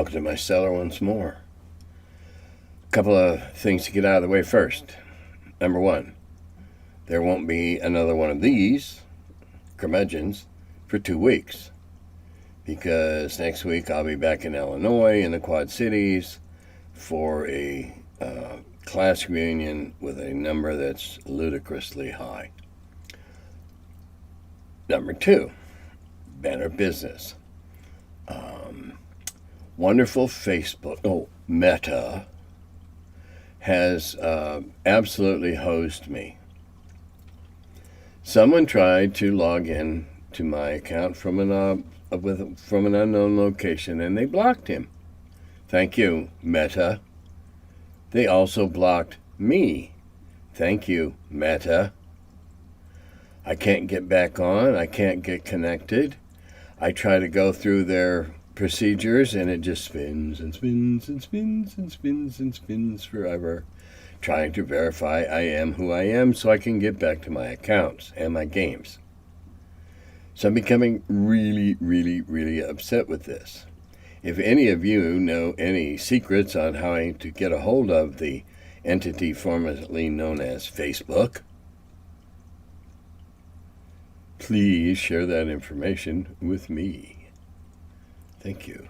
Welcome to my cellar once more. A couple of things to get out of the way first. Number one, there won't be another one of these Curmudgeons for 2 weeks, because next week I'll be back in Illinois in the Quad Cities for a class reunion with a number that's ludicrously high. Number two, better business. Wonderful Facebook, Meta, has absolutely hosed me. Someone tried to log in to my account from an unknown location, and they blocked him. Thank you, Meta. They also blocked me. Thank you, Meta. I can't get back on. I can't get connected. I try to go through their procedures, and it just spins and spins and spins and spins and spins forever, trying to verify I am who I am so I can get back to my accounts and my games. So I'm becoming really, really, really upset with this. If any of you know any secrets on how to get a hold of the entity formerly known as Facebook, please share that information with me. Thank you.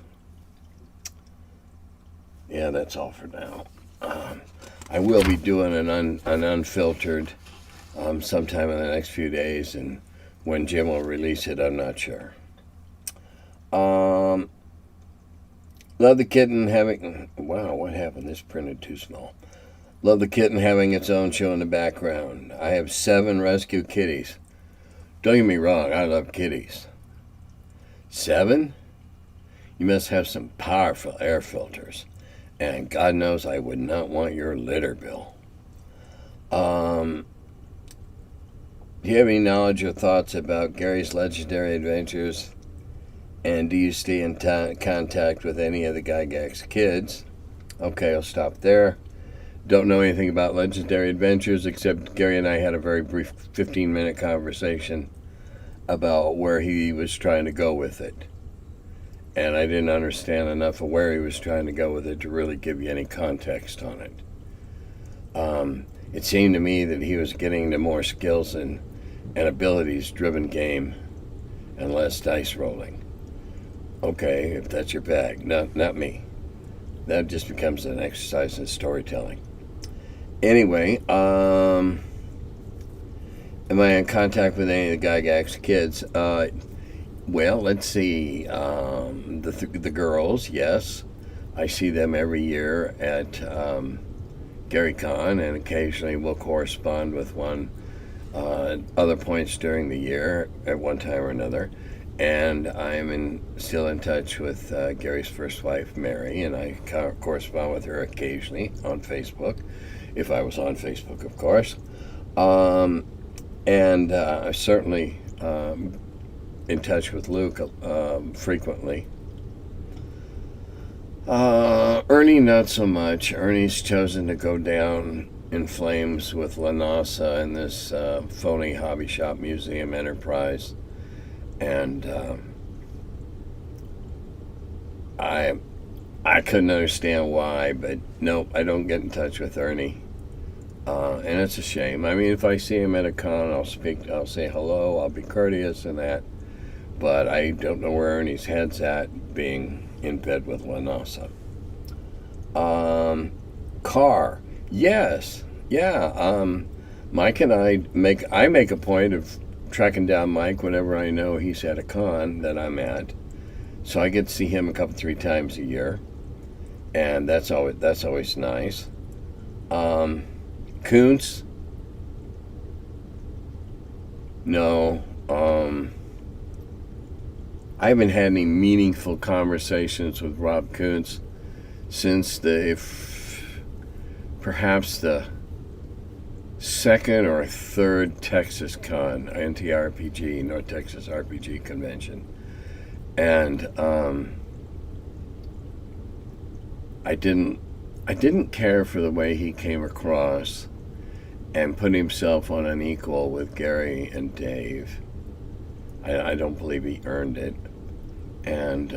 Yeah, that's all for now. I will be doing an unfiltered sometime in the next few days, and when Jim will release it, I'm not sure. Love the kitten having... Wow, what happened? This printed too small. Love the kitten having its own show in the background. I have 7 rescue kitties. Don't get me wrong, I love kitties. 7? You must have some powerful air filters. And God knows I would not want your litter bill. Do you have any knowledge or thoughts about Gary's legendary adventures? And do you stay in contact with any of the Gygax kids? Okay, I'll stop there. Don't know anything about legendary adventures, except Gary and I had a very brief 15-minute conversation about where he was trying to go with it. And I didn't understand enough of where he was trying to go with it to really give you any context on it. It seemed to me that he was getting into more skills and abilities-driven game and less dice rolling. Okay, if that's your bag. Not me. That just becomes an exercise in storytelling. Anyway, am I in contact with any of the Gygax kids? Well, let's see. The girls, yes. I see them every year at GaryCon, and occasionally we'll correspond with one other points during the year at one time or another. And I'm still in touch with Gary's first wife, Mary, and I correspond with her occasionally on Facebook, if I was on Facebook, of course. And I certainly in touch with Luke frequently. Ernie, not so much. Ernie's chosen to go down in flames with La NASA and this phony hobby shop museum enterprise. And I couldn't understand why, but nope, I don't get in touch with Ernie. And it's a shame. I mean, if I see him at a con, I'll say hello, I'll be courteous and that. But I don't know where Ernie's head's at, being in bed with La NASA. Car. Yes. Yeah. Mike and I make a point of tracking down Mike whenever I know he's at a con that I'm at. So I get to see him 3 times a year. And that's always nice. Kuntz. No. I haven't had any meaningful conversations with Rob Kuntz since perhaps the second or third Texas Con, NTRPG, North Texas RPG Convention. And I didn't care for the way he came across and put himself on an equal with Gary and Dave. I don't believe he earned it. And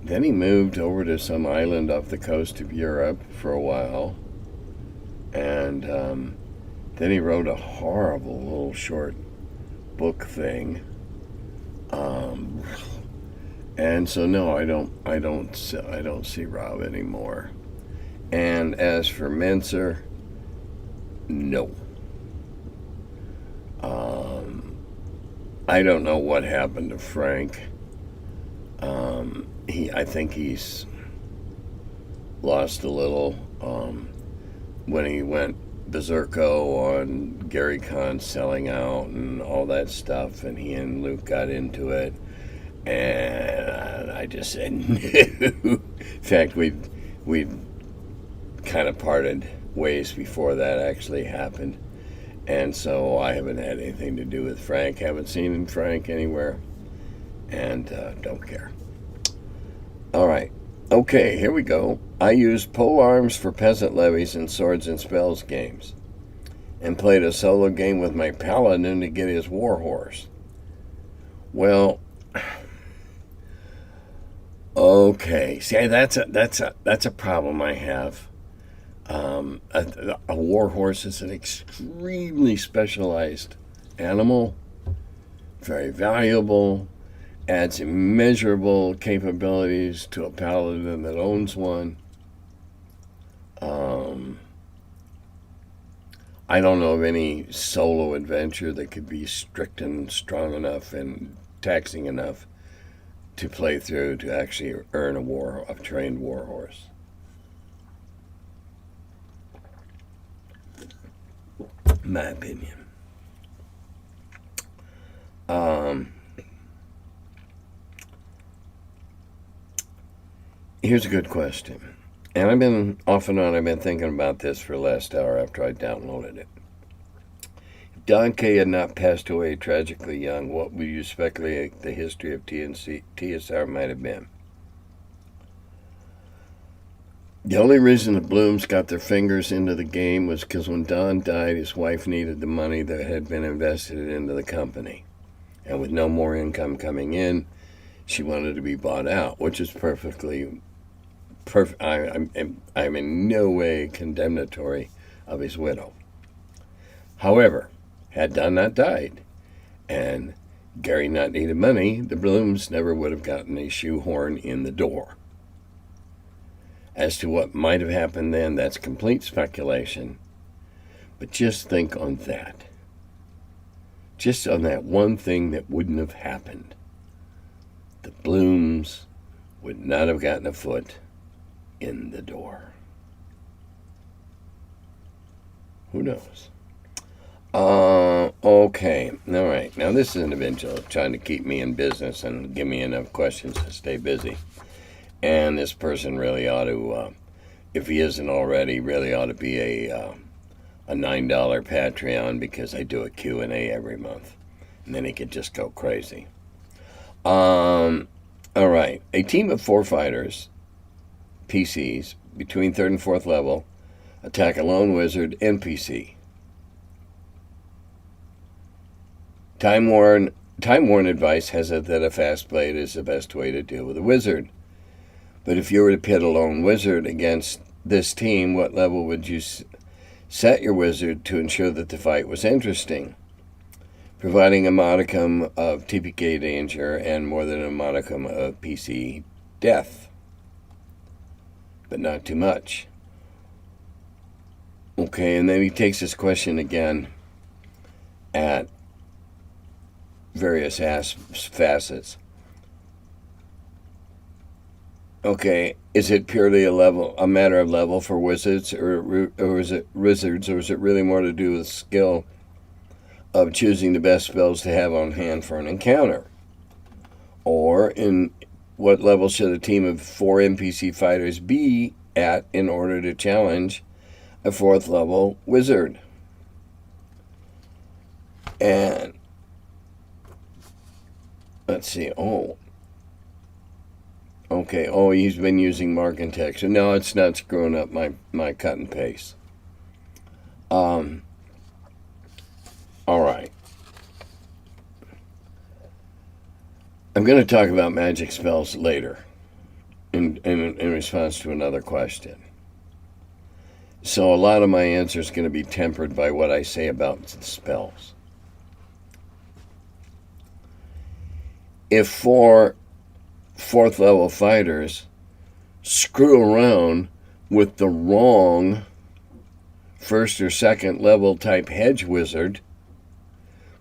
Then he moved over to some island off the coast of Europe for a while. And then he wrote a horrible little short book thing. Um, and so no, I don't see Rob anymore. And as for Menser, no. Um, I don't know what happened to Frank. I think he's lost a little when he went berserko on Gary Kahn selling out and all that stuff, and he and Luke got into it, and I just said no. In fact, we kind of parted ways before that actually happened, and so I haven't had anything to do with Frank. Haven't seen Frank anywhere, and don't care. All right. Okay, here we go. I used pole arms for peasant levies and swords and spells games, and played a solo game with my paladin to get his warhorse. Well, okay. See, that's a problem I have. A warhorse is an extremely specialized animal, very valuable, adds immeasurable capabilities to a paladin that owns one. I don't know of any solo adventure that could be strict and strong enough and taxing enough to play through to actually earn a trained warhorse. My opinion. Here's a good question. And I've been thinking about this for the last hour after I downloaded it. If Don Kay had not passed away tragically young, what would you speculate the history of TSR might have been? The only reason the Blooms got their fingers into the game was because when Don died, his wife needed the money that had been invested into the company. And with no more income coming in, she wanted to be bought out, which is perfectly perfect. I'm in no way condemnatory of his widow. However, had Don not died and Gary not needed money, the Blooms never would have gotten a shoehorn in the door. As to what might have happened then, that's complete speculation. But just think on that. Just on that one thing that wouldn't have happened. The Blooms would not have gotten a foot in the door. Who knows? Okay. All right. Now, this is an individual trying to keep me in business and give me enough questions to stay busy. And this person really ought to, if he isn't already, really ought to be a $9 Patreon, because I do a Q&A every month. And then he could just go crazy. All right. A team of 4 fighters, PCs, between 3rd and 4th level, attack a lone wizard NPC. Time-worn advice has it that a fast blade is the best way to deal with a wizard. But if you were to pit a lone wizard against this team, what level would you set your wizard to ensure that the fight was interesting, providing a modicum of TPK danger and more than a modicum of PC death, but not too much? Okay, and then he takes this question again at various facets. Okay, is it purely a matter of level for wizards, or is it really more to do with skill of choosing the best spells to have on hand for an encounter? Or in what level should a team of 4 NPC fighters be at in order to challenge a 4th level wizard? And let's see. Okay, he's been using mark and text. No, it's not screwing up my cut and paste. All right. I'm going to talk about magic spells later. in response to another question. So a lot of my answer is going to be tempered by what I say about spells. If 4 fourth level fighters screw around with the wrong first or second level type hedge wizard,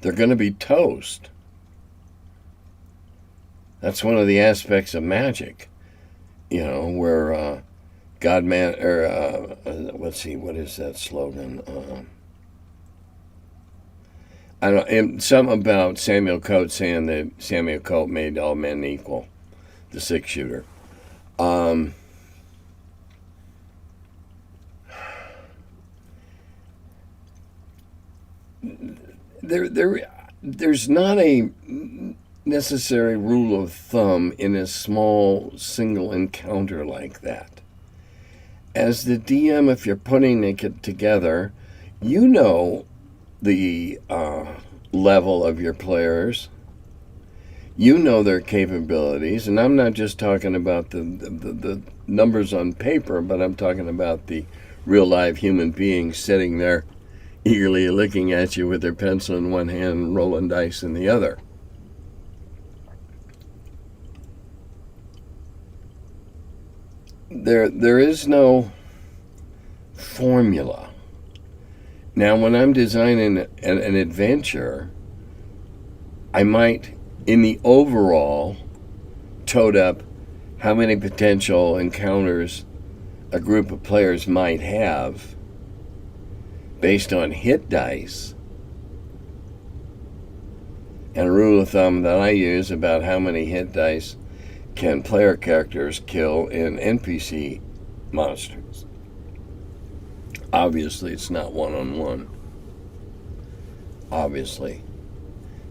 they're going to be toast. That's one of the aspects of magic, where Godman, or let's see, what is that slogan? I don't. Something about Samuel Coates saying that Samuel Coates made all men equal, the 6-shooter. There's not a necessary rule of thumb in a small single encounter like that. As the DM, if you're putting it together, you know the level of your players. You know their capabilities, and I'm not just talking about the numbers on paper, but I'm talking about the real live human beings sitting there eagerly looking at you with their pencil in one hand and rolling dice in the other. There is no formula. Now, when I'm designing an adventure, I might, in the overall, tote up how many potential encounters a group of players might have based on hit dice, and a rule of thumb that I use about how many hit dice can player characters kill in NPC monsters. Obviously, it's not one-on-one. Obviously.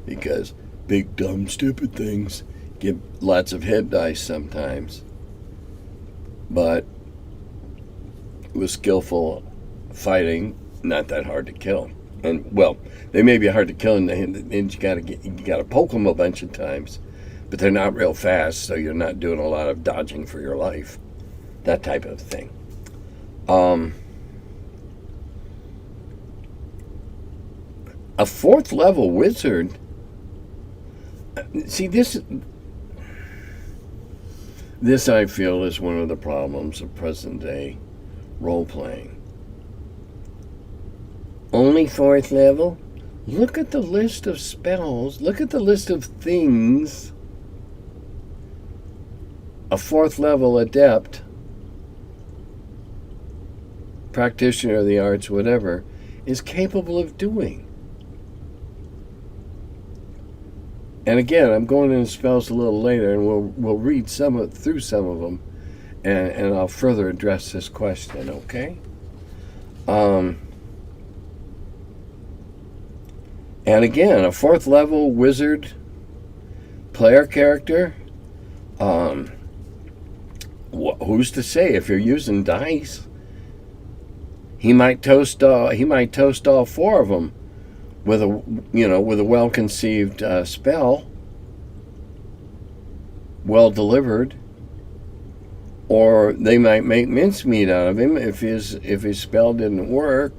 Because big, dumb, stupid things get lots of hit dice sometimes. But with skillful fighting, not that hard to kill. And, well, they may be hard to kill, and you gotta poke them a bunch of times. But they're not real fast, so you're not doing a lot of dodging for your life. That type of thing. A 4th level wizard. See, this I feel is one of the problems of present day role playing. Only 4th level? Look at the list of spells. Look at the list of things a 4th level adept, practitioner of the arts, whatever, is capable of doing. And again, I'm going into spells a little later, and we'll read through some of them, and I'll further address this question. Okay. And again, a 4th level wizard player character. Who's to say if you're using dice, he might toast all 4 of them with a well-conceived spell, well delivered, or they might make mincemeat out of him if his spell didn't work.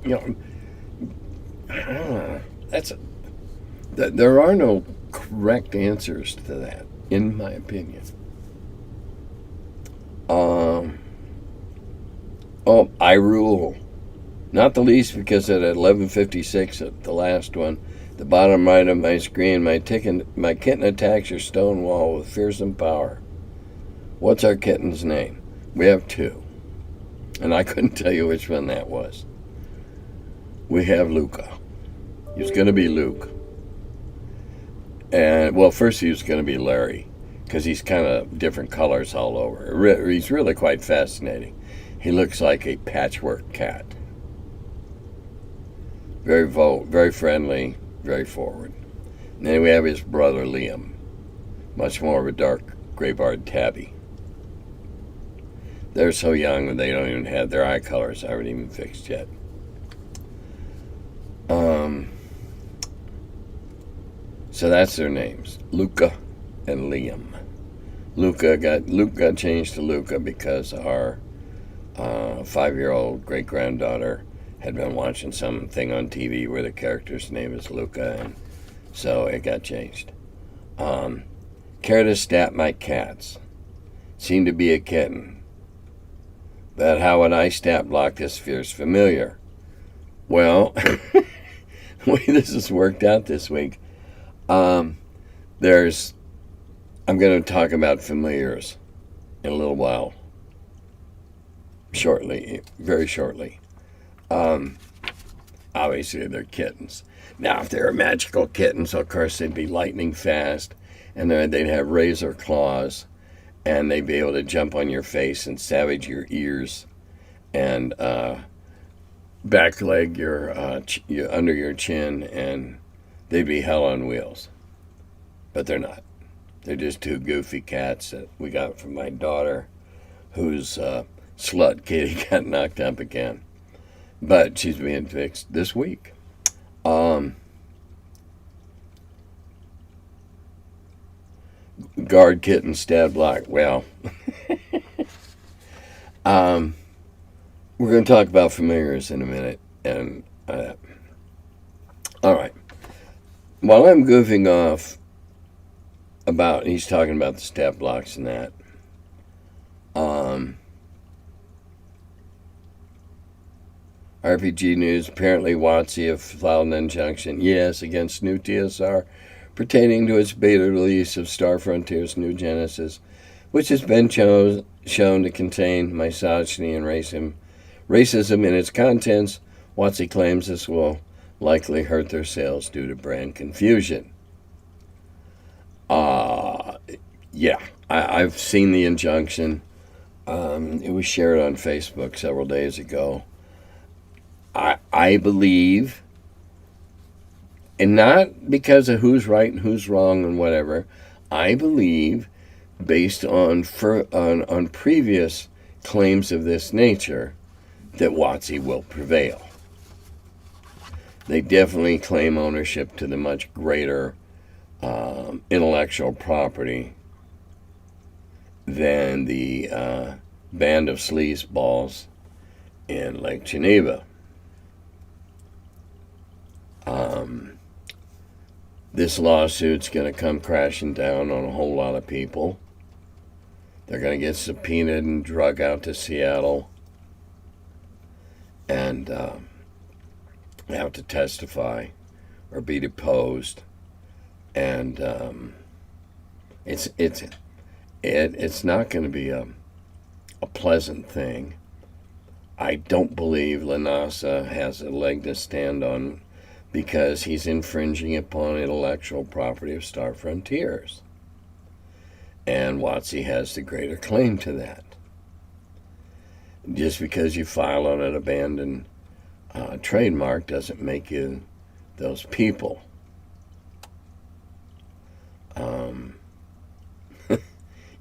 There are no correct answers to that, in my opinion. I rule. Not the least because at 11:56 at the last one, the bottom right of my screen, my kitten attacks your stone wall with fearsome power. What's our kitten's name? We have 2. And I couldn't tell you which one that was. We have Luca. He's going to be Luke. And, well, first he was going to be Larry, because he's kind of different colors all over. He's really quite fascinating. He looks like a patchwork cat. Very friendly, very forward. And then we have his brother Liam, much more of a dark gray-barred tabby. They're so young and they don't even have their eye colors haven't even fixed yet. So that's their names, Luca and Liam. Luke got changed to Luca because our 5-year-old great granddaughter had been watching something on TV where the character's name is Luca, and so it got changed. Care to stat my cats? Seem to be a kitten. But how would I stat block this fierce familiar? Well, the way this has worked out this week, there's I'm going to talk about familiars in a little while. Shortly, very shortly. Obviously, they're kittens. Now, if they were magical kittens, of course, they'd be lightning fast, and they'd have razor claws, and they'd be able to jump on your face and savage your ears, and back leg your under your chin, and they'd be hell on wheels. But they're not. They're just two goofy cats that we got from my daughter, whose slut kitty got knocked up again. But she's being fixed this week. Guard kitten stat block. Well, we're going to talk about familiars in a minute. And all right. While I'm goofing off about, he's talking about the stat blocks and that. RPG News, apparently WotC have filed an injunction, yes, against new TSR pertaining to its beta release of Star Frontier's New Genesis, which has been shown to contain misogyny and racism in its contents. WotC claims this will likely hurt their sales due to brand confusion. Yeah, I've seen the injunction. It was shared on Facebook several days ago. I believe, and not because of who's right and who's wrong and whatever, I believe, based on previous claims of this nature, that WotC will prevail. They definitely claim ownership to the much greater intellectual property than the band of sleazeballs in Lake Geneva. This lawsuit's going to come crashing down on a whole lot of people. They're going to get subpoenaed and drug out to Seattle and have to testify or be deposed. And it's not going to be a pleasant thing. I don't believe Lanasa has a leg to stand on because he's infringing upon intellectual property of Star Frontiers. And WotC has the greater claim to that. Just because you file on an abandoned trademark doesn't make you those people.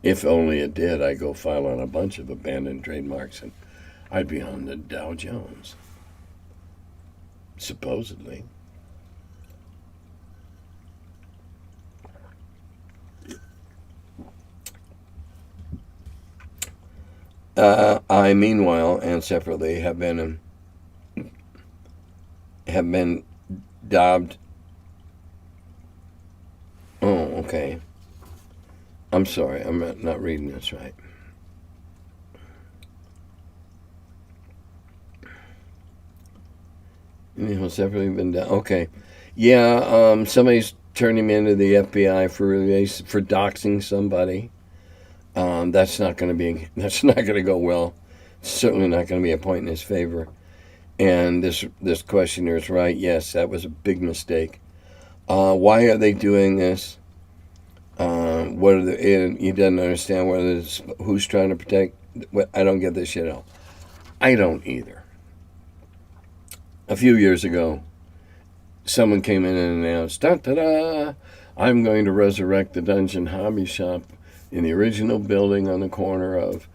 If only it did, I'd go file on a bunch of abandoned trademarks and I'd be on the Dow Jones. Supposedly. I, meanwhile, and separately, have been daubed. Oh, okay. I'm sorry, I'm not reading this right. Separately been done. Okay, yeah. Somebody's turned him into the FBI for doxing somebody. That's not going to go well. It's certainly not going to be a point in his favor. And this questioner is right. Yes, that was a big mistake. Why are they doing this? What are he doesn't understand who's trying to protect. I don't get this shit at all. I don't either. A few years ago, someone came in and announced, "Da-da-da! I'm going to resurrect the Dungeon Hobby Shop in the original building on the corner of,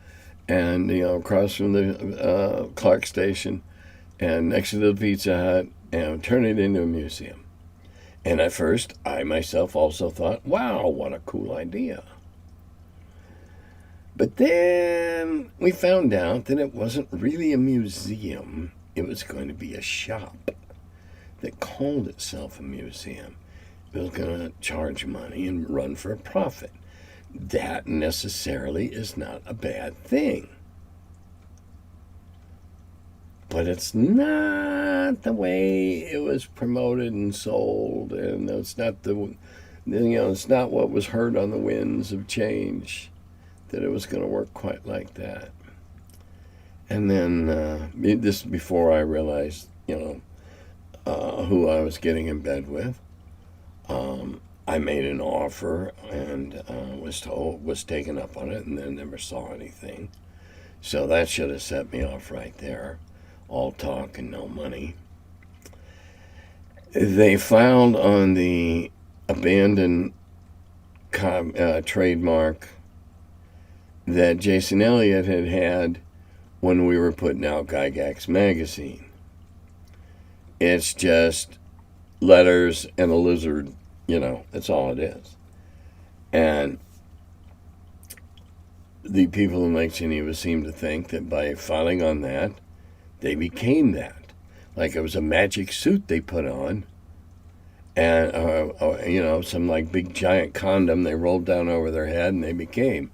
and across from the Clark Station, and next to the Pizza Hut, and turn it into a museum." And at first, I myself also thought, "Wow, what a cool idea!" But then we found out that it wasn't really a museum. It was going to be a shop that called itself a museum. It was going to charge money and run for a profit. That necessarily is not a bad thing. But it's not the way it was promoted and sold, and it's not it's not what was heard on the winds of change, that it was going to work quite like that. And then this before I realized, who I was getting in bed with. I made an offer and was taken up on it, and then never saw anything. So that should have set me off right there. All talk and no money. They filed on the abandoned trademark that Jason Elliott had when we were putting out Gygax magazine. It's just letters and a lizard, that's all it is. And the people in Lake Geneva seem to think that by filing on that, they became that. Like it was a magic suit they put on, and some like big giant condom they rolled down over their head, and they became.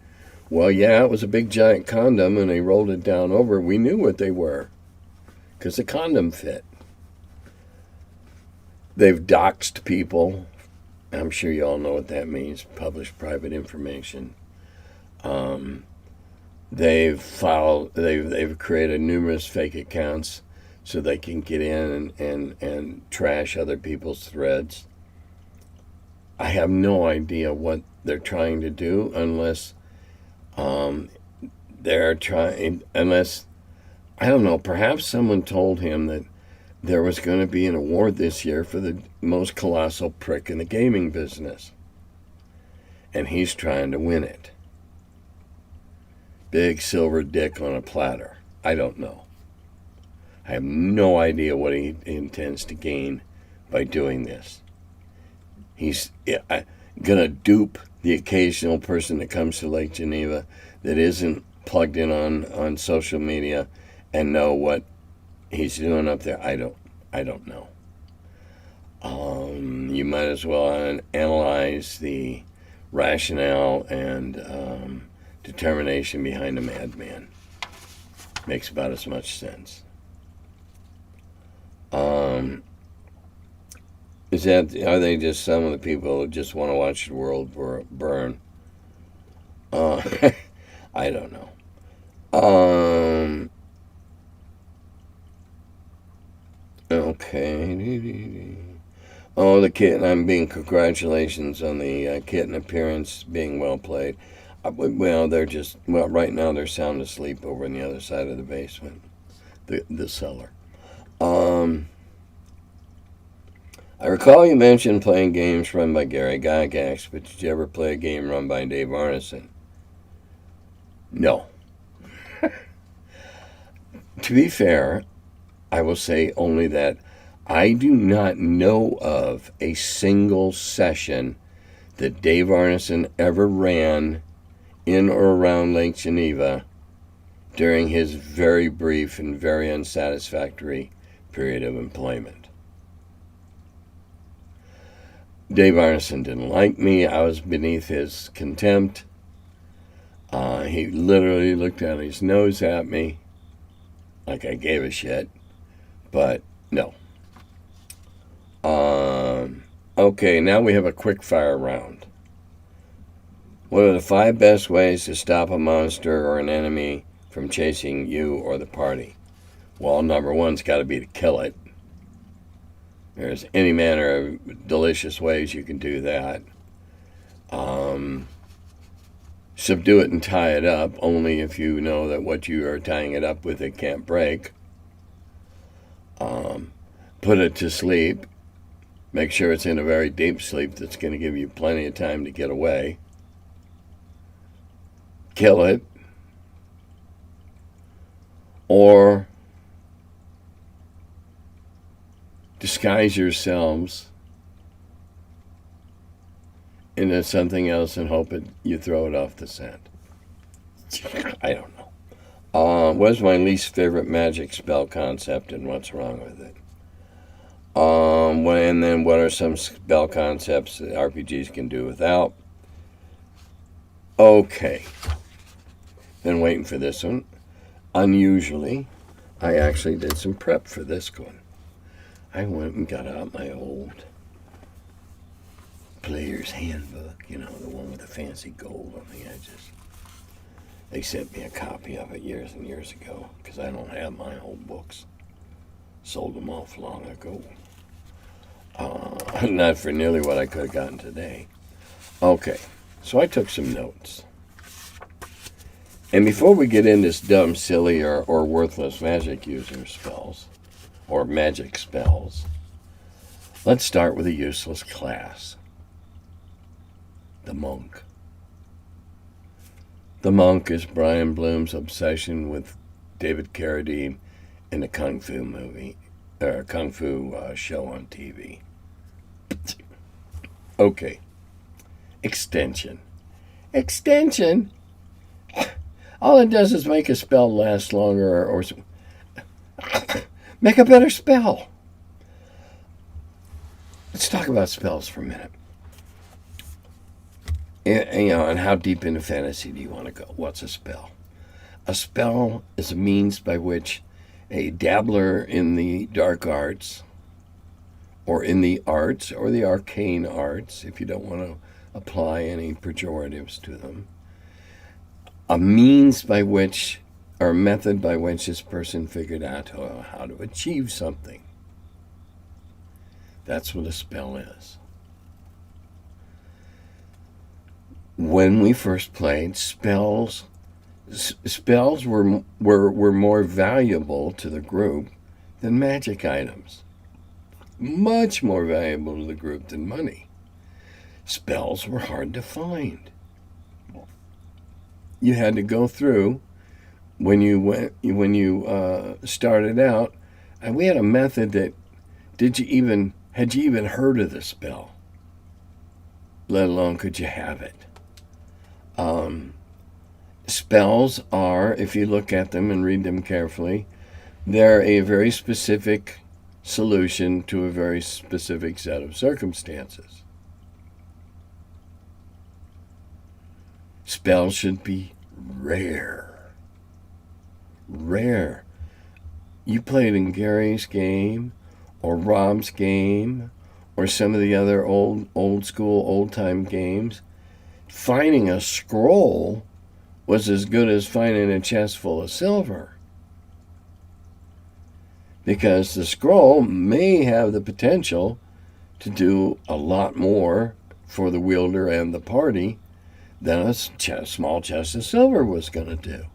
Well, yeah, it was a big giant condom, and they rolled it down over. We knew what they were, because the condom fit. They've doxed people. I'm sure you all know what that means. Published private information. They've created numerous fake accounts so they can get in and trash other people's threads. I have no idea what they're trying to do unless I don't know, perhaps someone told him that there was going to be an award this year for the most colossal prick in the gaming business. And he's trying to win it. Big silver dick on a platter. I don't know. I have no idea what he intends to gain by doing this. He's going to dupe the occasional person that comes to Lake Geneva that isn't plugged in on social media and know what he's doing up there. I don't know. You might as well analyze the rationale and determination behind a madman. Makes about as much sense. Are they just some of the people who just want to watch the world burn? I don't know. Okay. Oh, the kitten. Congratulations on the kitten appearance being well played. Right now they're sound asleep over on the other side of the basement, the cellar. I recall you mentioned playing games run by Gary Gygax, but did you ever play a game run by Dave Arneson? No. To be fair, I will say only that I do not know of a single session that Dave Arneson ever ran in or around Lake Geneva during his very brief and very unsatisfactory period of employment. Dave Arneson didn't like me. I was beneath his contempt. He literally looked down his nose at me like I gave a shit. But no. Okay, now we have a quick fire round. What are the 5 best ways to stop a monster or an enemy from chasing you or the party? Well, number 1's got to be to kill it. There's any manner of delicious ways you can do that. Subdue it and tie it up, only if you know that what you are tying it up with it can't break. Put it to sleep. Make sure it's in a very deep sleep that's going to give you plenty of time to get away. Kill it. Or disguise yourselves into something else and hope you throw it off the scent. I don't know. What's my least favorite magic spell concept and what's wrong with it? And then what are some spell concepts that RPGs can do without? Okay. Been waiting for this one. Unusually, I actually did some prep for this one. I went and got out my old player's handbook, the one with the fancy gold on the edges. They sent me a copy of it years and years ago because I don't have my old books. Sold them off long ago. Not for nearly what I could have gotten today. Okay, so I took some notes. And before we get into this dumb, silly, or worthless magic user spells, or magic spells, let's start with a useless class. The monk. The monk is Brian Bloom's obsession with David Carradine in the Kung Fu movie, or Kung Fu show on TV. Okay. Extension. Extension? All it does is make a spell last longer or make a better spell. Let's talk about spells for a minute. And how deep into fantasy do you want to go? What's a spell? A spell is a means by which a dabbler in the dark arts, or in the arts, or the arcane arts, if you don't want to apply any pejoratives to them, a means by which, or a method by which this person figured out how to achieve something. That's what a spell is. When we first played, spells were more valuable to the group than magic items. Much more valuable to the group than money. Spells were hard to find. You had to go through when you started out, and we had a method that had you even heard of the spell, let alone could you have it. Spells are, if you look at them and read them carefully, they're a very specific solution to a very specific set of circumstances. Spells should be rare. Rare. You played in Gary's game, or Rob's game, or some of the other old school, old time games. Finding a scroll was as good as finding a chest full of silver. Because the scroll may have the potential to do a lot more for the wielder and the party than a small chest of silver was going to do.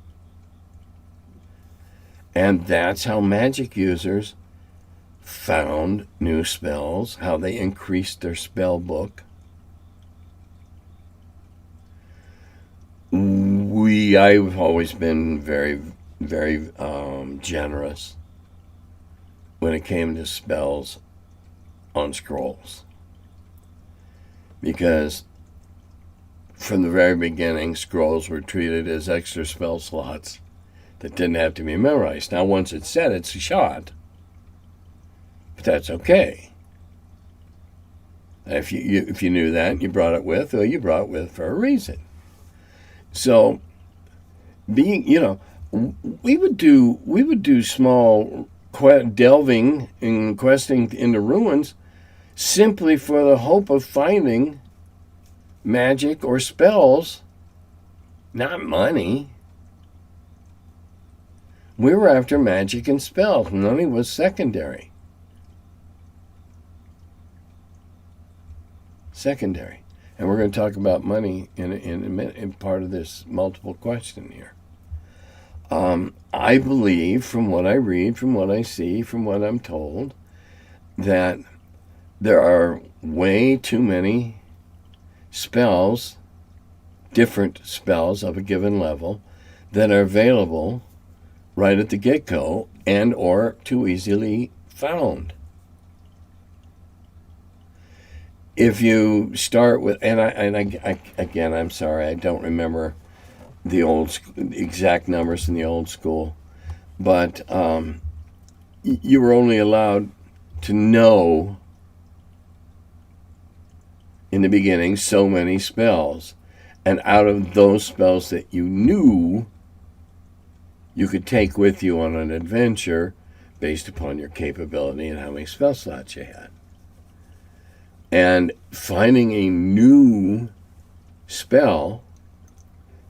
And that's how magic users found new spells, how they increased their spell book. I've always been very, very generous when it came to spells on scrolls. Because from the very beginning, scrolls were treated as extra spell slots that didn't have to be memorized. Now, once it's said, it's a shot. But that's okay. If you knew that and you brought it with, well, you brought it with for a reason. So, we would do small delving and questing into ruins simply for the hope of finding magic or spells, not money. We were after magic and spells. Money was secondary. Secondary. And we're going to talk about money in a minute, in part of this multiple question here. I believe, from what I read, from what I see, from what I'm told, that there are way too many spells, different spells of a given level, that are available right at the get-go and or too easily found. If you start with, and I again, I'm sorry, I don't remember the exact numbers in the old school, but you were only allowed to know in the beginning so many spells. And out of those spells that you knew, you could take with you on an adventure based upon your capability and how many spell slots you had. And finding a new spell,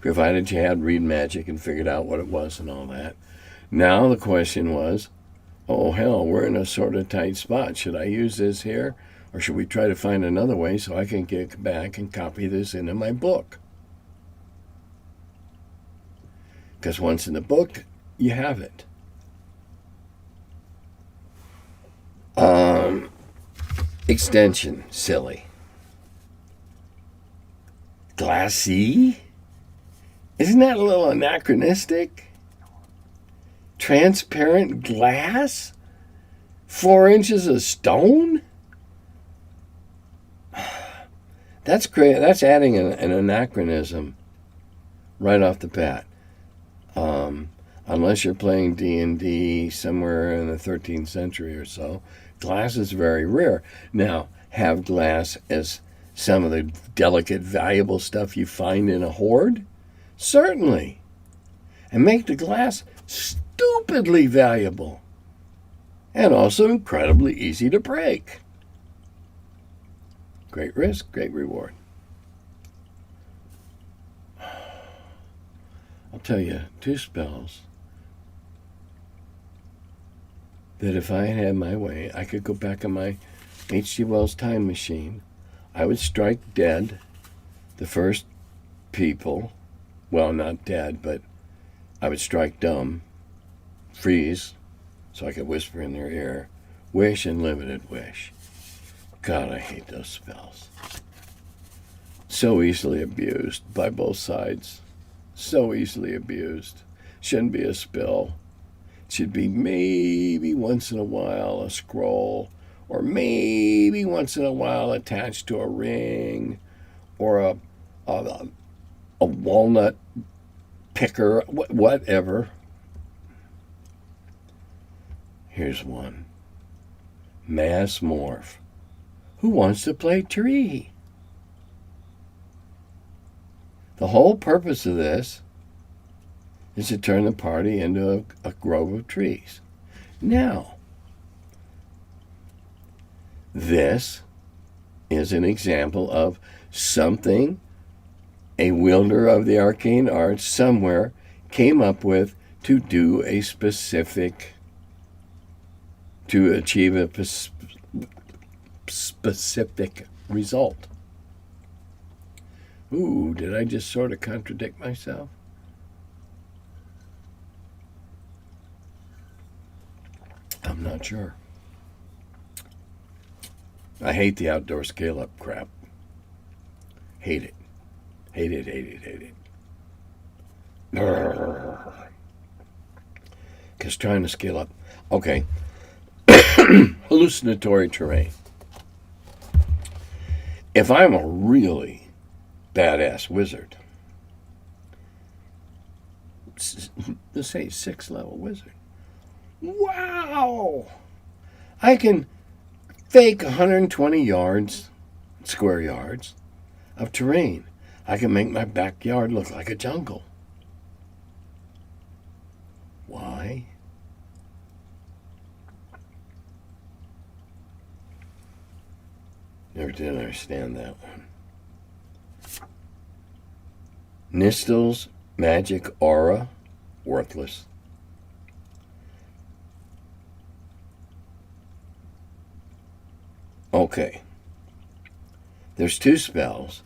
provided you had read magic and figured out what it was and all that. Now the question was, oh hell, we're in a sort of tight spot. Should I use this here? Or should we try to find another way so I can get back and copy this into my book? Because once in the book, you have it. Extension, silly. Glassy? Isn't that a little anachronistic? Transparent glass? 4 inches of stone? That's great. That's adding an anachronism right off the bat. Unless you're playing D&D somewhere in the 13th century or so, glass is very rare. Now, have glass as some of the delicate, valuable stuff you find in a hoard? Certainly. And make the glass stupidly valuable. And also incredibly easy to break. Great risk, great reward. I'll tell you 2 spells that if I had my way, I could go back on my H.G. Wells time machine. I would strike dead the first people. Well, not dead, but I would strike dumb, freeze, so I could whisper in their ear, wish and limited wish. God, I hate those spells. So easily abused by both sides. So easily abused. Shouldn't be a spell. It should be maybe once in a while a scroll, or maybe once in a while attached to a ring, or a walnut picker, whatever. Here's one. Mass morph. Who wants to play tree? The whole purpose of this is to turn the party into a grove of trees. Now, this is an example of something a wielder of the arcane arts somewhere came up with to do a specific, to achieve a specific result. Ooh, did I just sort of contradict myself? I'm not sure. I hate the outdoor scale-up crap. Hate it. Hate it, hate it, hate it. Because trying to scale up. Okay. Hallucinatory terrain. If I'm a really badass wizard, let's say 6th-level wizard, wow! I can fake 120 yards, square yards, of terrain. I can make my backyard look like a jungle. Why? Never did understand that one. Nistel's magic aura, worthless. Okay. There's 2 spells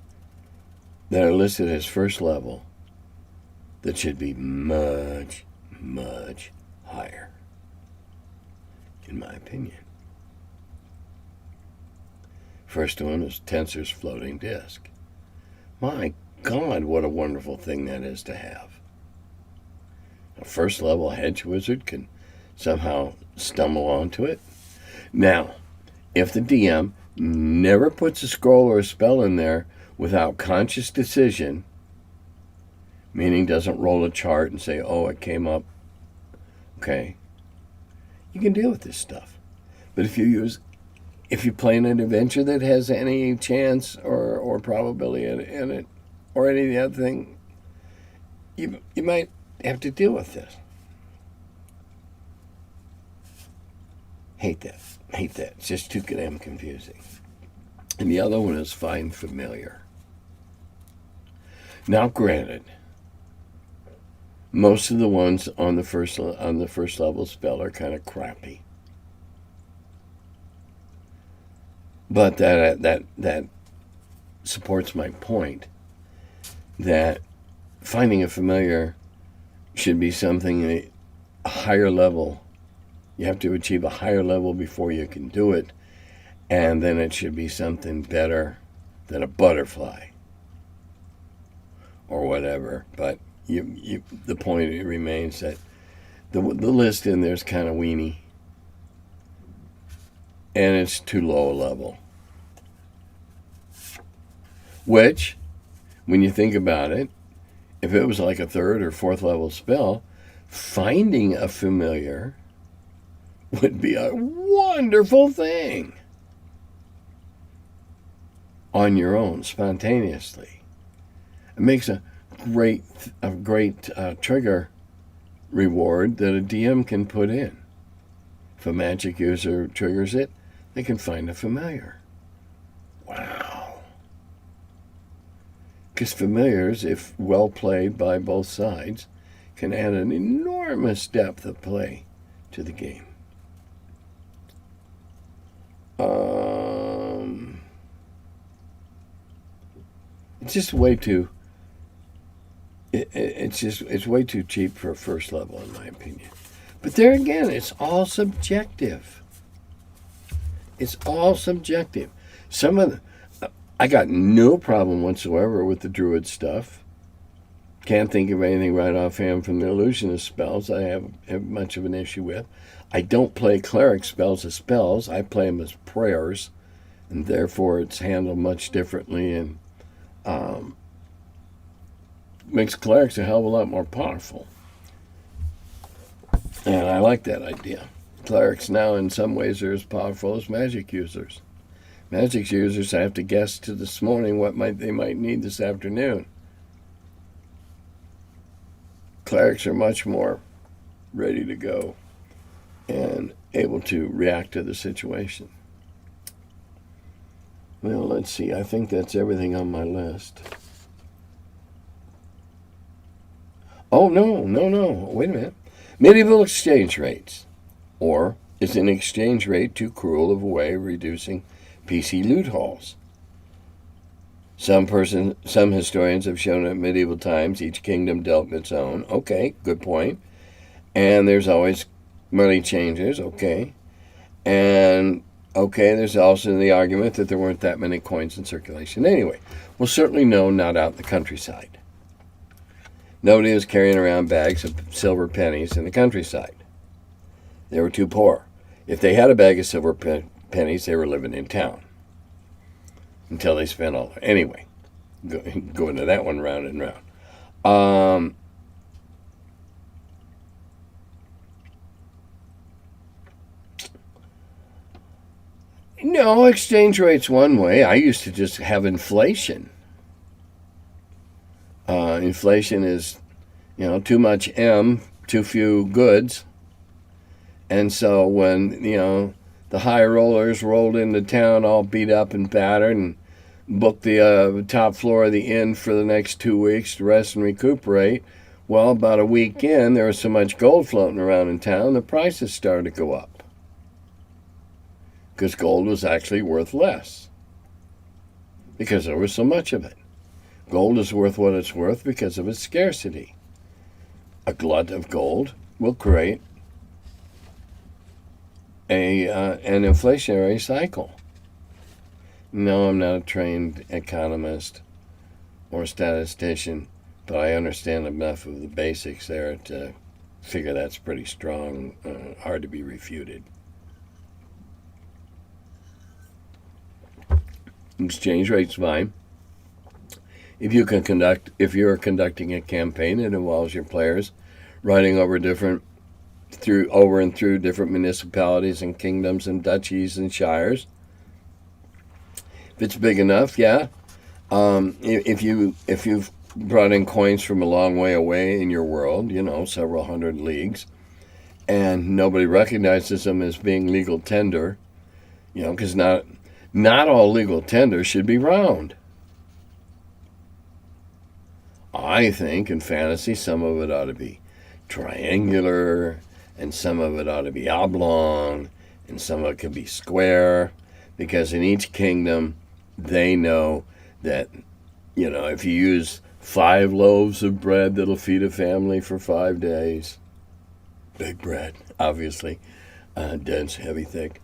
that are listed as 1st level that should be much, much higher, in my opinion. First one is Tensor's floating disk. My God, what a wonderful thing that is to have. A 1st level hedge wizard can somehow stumble onto it. Now, if the DM never puts a scroll or a spell in there without conscious decision, meaning doesn't roll a chart and say, oh, it came up. Okay. You can deal with this stuff. But if you play an adventure that has any chance or probability in it, or any of the other thing, you might have to deal with this. Hate that. It's just too damn confusing. And the other one is find familiar. Now, granted, most of the ones on the first level spell are kind of crappy. But that supports my point that finding a familiar should be something at a higher level. You have to achieve a higher level before you can do it, and then it should be something better than a butterfly or whatever. But the point remains that the list in there is kind of weenie, and it's too low a level. Which, when you think about it, if it was like a 3rd or 4th level spell, finding a familiar would be a wonderful thing on your own, spontaneously. It makes a great trigger reward that a DM can put in. If a magic user triggers it, they can find a familiar. Wow. Because familiars, if well played by both sides, can add an enormous depth of play to the game. It's just way too. It's way too cheap for a first level, in my opinion. But there again, it's all subjective. I got no problem whatsoever with the druid stuff. Can't think of anything right offhand from the illusionist spells I have much of an issue with. I don't play cleric spells as spells. I play them as prayers, and therefore it's handled much differently and makes clerics a hell of a lot more powerful. And I like that idea. Clerics now in some ways are as powerful as magic users. Magic users, I have to guess to this morning what they might need this afternoon. Clerics are much more ready to go and able to react to the situation. Well, let's see. I think that's everything on my list. Oh, no. Wait a minute. Medieval exchange rates. Or is an exchange rate too cruel of a way of reducing PC loot hauls? Some historians have shown at medieval times each kingdom dealt its own. Okay, good point. And there's always money changers. Okay. And okay, there's also the argument that there weren't that many coins in circulation. Anyway, well, certainly no, not out in the countryside. Nobody was carrying around bags of silver pennies in the countryside. They were too poor. If they had a bag of silver pennies, they were living in town until they spent all. Anyway, go into that one round and round. No, exchange rate's one way. I used to just have inflation. Inflation is, too much M, too few goods. And so when, the high rollers rolled into town all beat up and battered and booked the top floor of the inn for the next 2 weeks to rest and recuperate, well, about a week in, there was so much gold floating around in town, the prices started to go up. Because gold was actually worth less. Because there was so much of it. Gold is worth what it's worth because of its scarcity. A glut of gold will create an inflationary cycle. No, I'm not a trained economist or statistician, but I understand enough of the basics there to figure that's pretty strong, hard to be refuted. Exchange rate's fine. If you're conducting a campaign, it involves your players riding over and through different municipalities and kingdoms and duchies and shires. If it's big enough, yeah. If you've brought in coins from a long way away in your world, several hundred leagues, and nobody recognizes them as being legal tender, because not all legal tender should be round. I think in fantasy some of it ought to be triangular, and some of it ought to be oblong, and some of it could be square, because in each kingdom they know that, if you use 5 loaves of bread that'll feed a family for 5 days, big bread, obviously, dense, heavy, thick,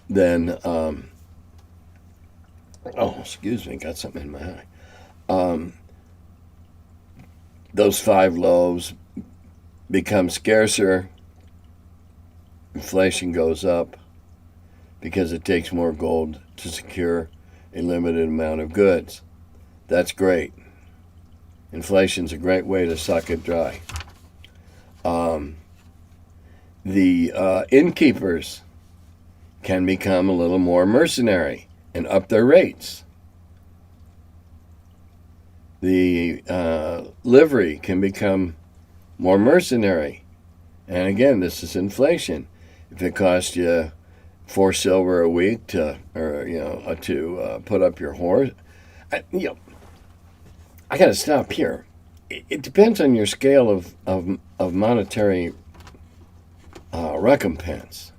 then, excuse me, got something in my eye. Those 5 loaves become scarcer, inflation goes up, because it takes more gold to secure a limited amount of goods. That's great. Inflation's a great way to suck it dry. The innkeepers can become a little more mercenary and up their rates. The livery can become more mercenary. And again, this is inflation. If it costs you 4 silver a week to put up your horse, I got to stop here. It depends on your scale of monetary recompense.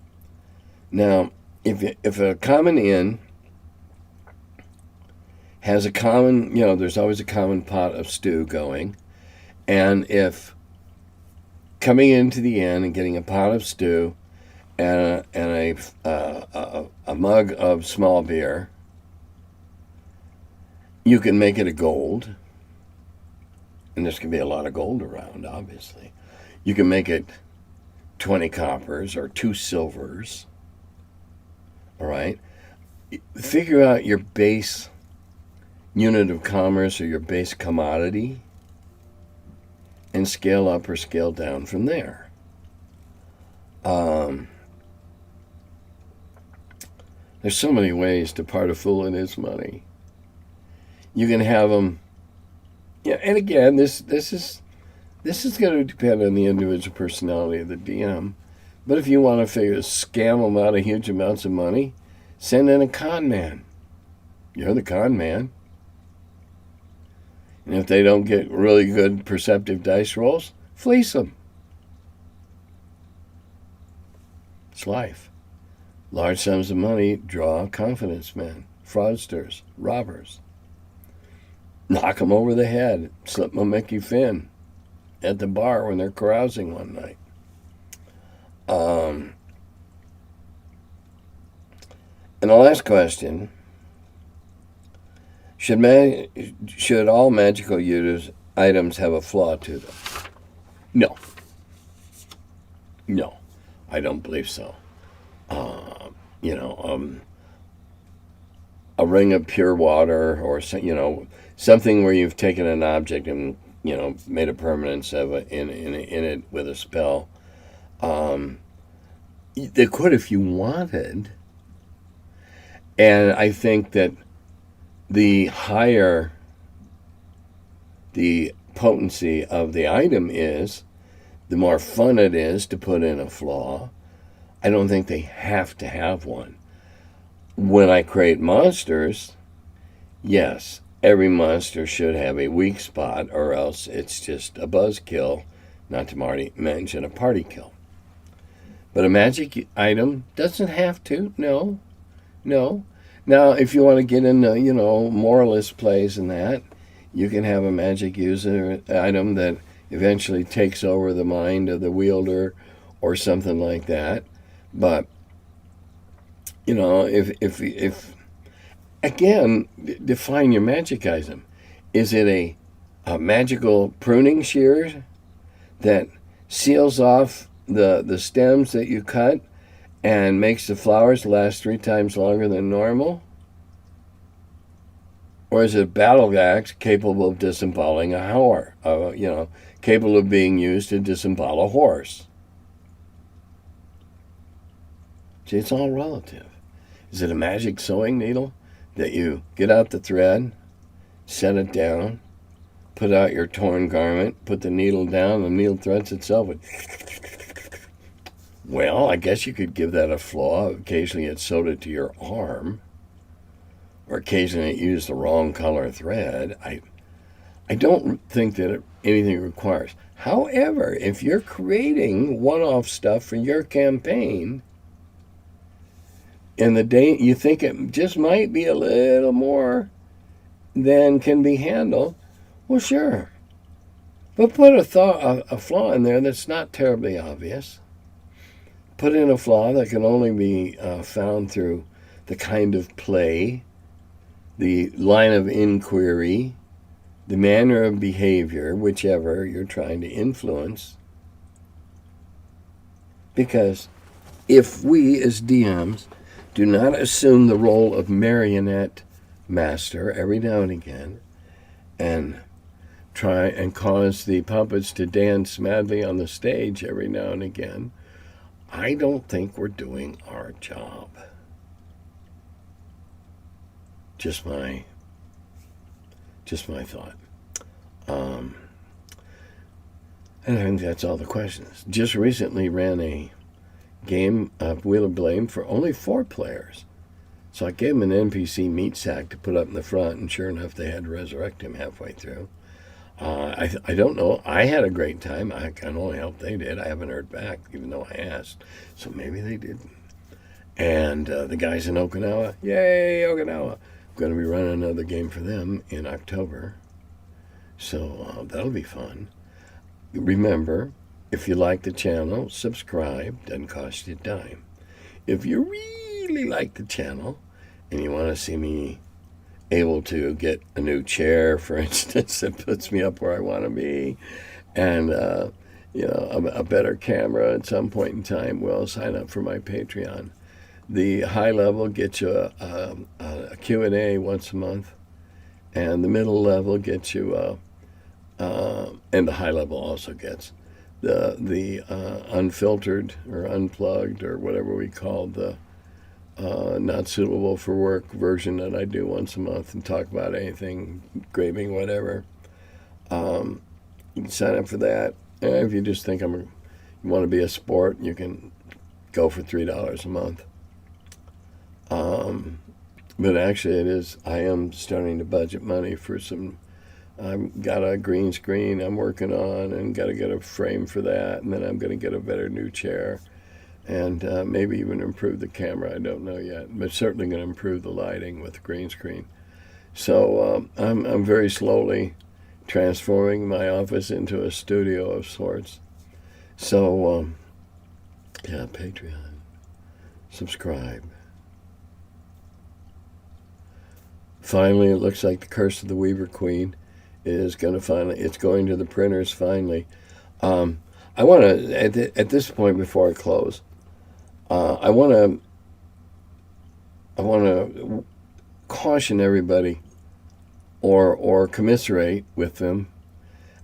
Now, if a common inn has a common, there's always a common pot of stew going, and if coming into the inn and getting a pot of stew and a mug of small beer, you can make it a gold, and there's going to be a lot of gold around, obviously. You can make it 20 coppers or 2 silvers, all right? Figure out your base unit of commerce or your base commodity and scale up or scale down from there. There's so many ways to part a fool in his money. You can have them, and again, this is going to depend on the individual personality of the DM. But if you want to scam them out of huge amounts of money, send in a con man. You're the con man. And if they don't get really good perceptive dice rolls, fleece them. It's life. Large sums of money draw confidence men, fraudsters, robbers. Knock them over the head, slip them a Mickey Finn at the bar when they're carousing one night. And the last question, should all magical items have a flaw to them? No. No, I don't believe so. A ring of pure water or, something where you've taken an object and, made a permanence of it in it with a spell. They could if you wanted. And I think that the higher the potency of the item is, the more fun it is to put in a flaw. I don't think they have to have one. When I create monsters, yes, every monster should have a weak spot, or else it's just a buzzkill, not to mention a party kill. But a magic item doesn't have to. No. Now, if you want to get into, moralist plays and that, you can have a magic user item that eventually takes over the mind of the wielder or something like that. But, if again, define your magic item. Is it a magical pruning shear that seals off the stems that you cut and makes the flowers last 3 times longer than normal? Or is it a battle axe capable of disemboweling a horse? Capable of being used to disembowel a horse? See, it's all relative. Is it a magic sewing needle that you get out the thread, set it down, put out your torn garment, put the needle down, the needle threads itself? Well, I guess you could give that a flaw. Occasionally it sewed it to your arm, or occasionally it used the wrong color thread. I don't think that anything requires. However, if you're creating one-off stuff for your campaign, and the day you think it just might be a little more than can be handled, well, sure. But put a flaw in there that's not terribly obvious. Put in a flaw that can only be found through the kind of play, the line of inquiry, the manner of behavior, whichever you're trying to influence. Because if we as DMs do not assume the role of marionette master every now and again and try and cause the puppets to dance madly on the stage every now and again, I don't think we're doing our job. Just my thought. And I think that's all the questions. Just recently ran a game of Wheel of Blame for only 4 players. So I gave them an NPC meat sack to put up in the front, and sure enough, they had to resurrect him halfway through. I don't know. I had a great time. I can only hope they did. I haven't heard back, even though I asked. So maybe they didn't. And the guys in Okinawa, yay, Okinawa. I'm going to be running another game for them in October. So that'll be fun. Remember, if you like the channel, subscribe. Doesn't cost you a dime. If you really like the channel and you want to see me able to get a new chair, for instance, that puts me up where I want to be, and a better camera at some point in time, well, sign up for my Patreon. The high level gets you a Q&A once a month, and the middle level gets you and the high level also gets the unfiltered or unplugged or whatever we call the not suitable for work version that I do once a month and talk about anything, graving, whatever. You can sign up for that. And if you just think you want to be a sport, you can go for $3 a month. But actually I am starting to budget money for some. I've got a green screen I'm working on and got to get a frame for that, and then I'm going to get a better new chair and maybe even improve the camera. I don't know yet, but certainly going to improve the lighting with the green screen. So I'm very slowly transforming my office into a studio of sorts. So yeah, Patreon, subscribe. Finally, it looks like the Curse of the Weaver Queen is going to it's going to the printers finally. I want to, at this point before I close, I want to caution everybody or commiserate with them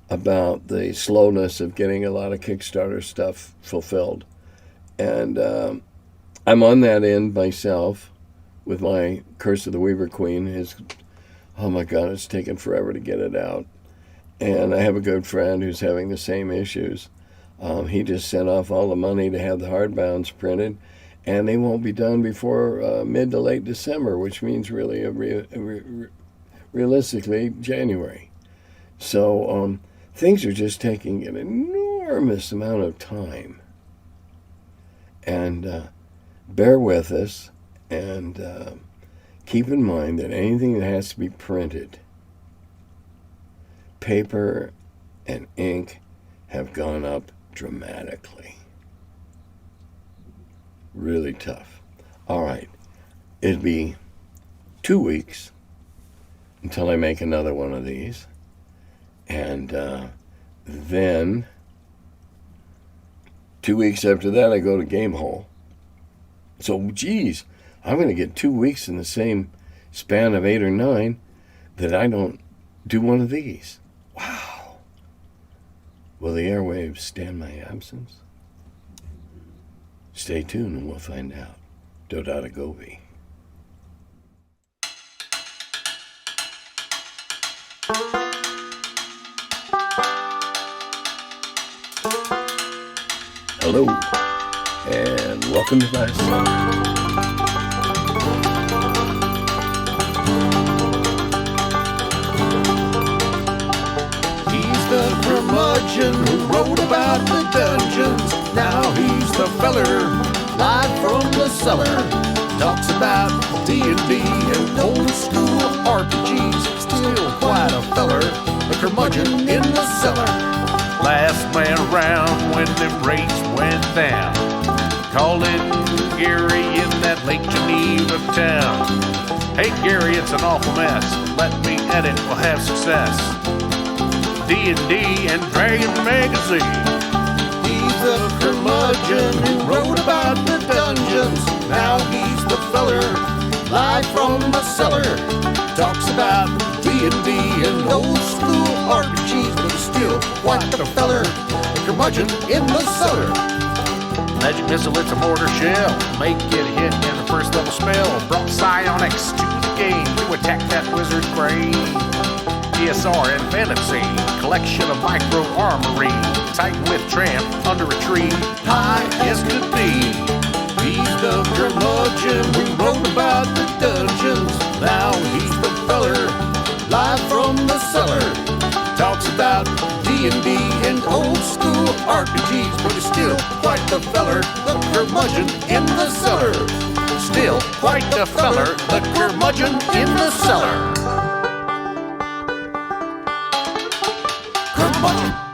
about the slowness of getting a lot of Kickstarter stuff fulfilled. And I'm on that end myself with my Curse of the Weaver Queen. Oh my God, it's taken forever to get it out. And I have a good friend who's having the same issues. He just sent off all the money to have the hardbounds printed, and they won't be done before mid to late December, which means really realistically January. So things are just taking an enormous amount of time. And bear with us, and keep in mind that anything that has to be printed, paper and ink have gone up dramatically. Really tough. All right. It'll be 2 weeks until I make another one of these. And then 2 weeks after that, I go to Game Hole. So, geez, I'm going to get 2 weeks in the same span of 8 or 9. that I don't do one of these. Wow. Will the airwaves stand my absence? Stay tuned and we'll find out. Dodata Gobi. Hello, and welcome to my cellar. He's the curmudgeon who wrote about the dungeons. Now he's the feller, live from the cellar. Talks about D&D and old school RPGs. Still quite a feller, the curmudgeon in the cellar. Last man around when them rates went down. Calling Gary in that Lake Geneva town. Hey Gary, it's an awful mess. Let me edit, we'll have success. D&D and Dragon Magazine. He's the curmudgeon who wrote about the dungeons. Now he's the feller, live from the cellar. Talks about D&D and old school RPGs, but he's still quite the feller, the curmudgeon in the cellar. Magic missile, it's a mortar shell. Make it hit in the first level spell. Brought psionics to the game to attack that wizard's brain. DSR and fantasy, collection of micro armory. Titan with tramp under a tree, high as could be. He's the curmudgeon who wrote about the dungeons. Now he's the feller, live from the cellar. Talks about D&D and old school RPGs, but he's still quite the feller, the curmudgeon in the cellar. Still quite the feller, the curmudgeon in the cellar. Curmudgeon.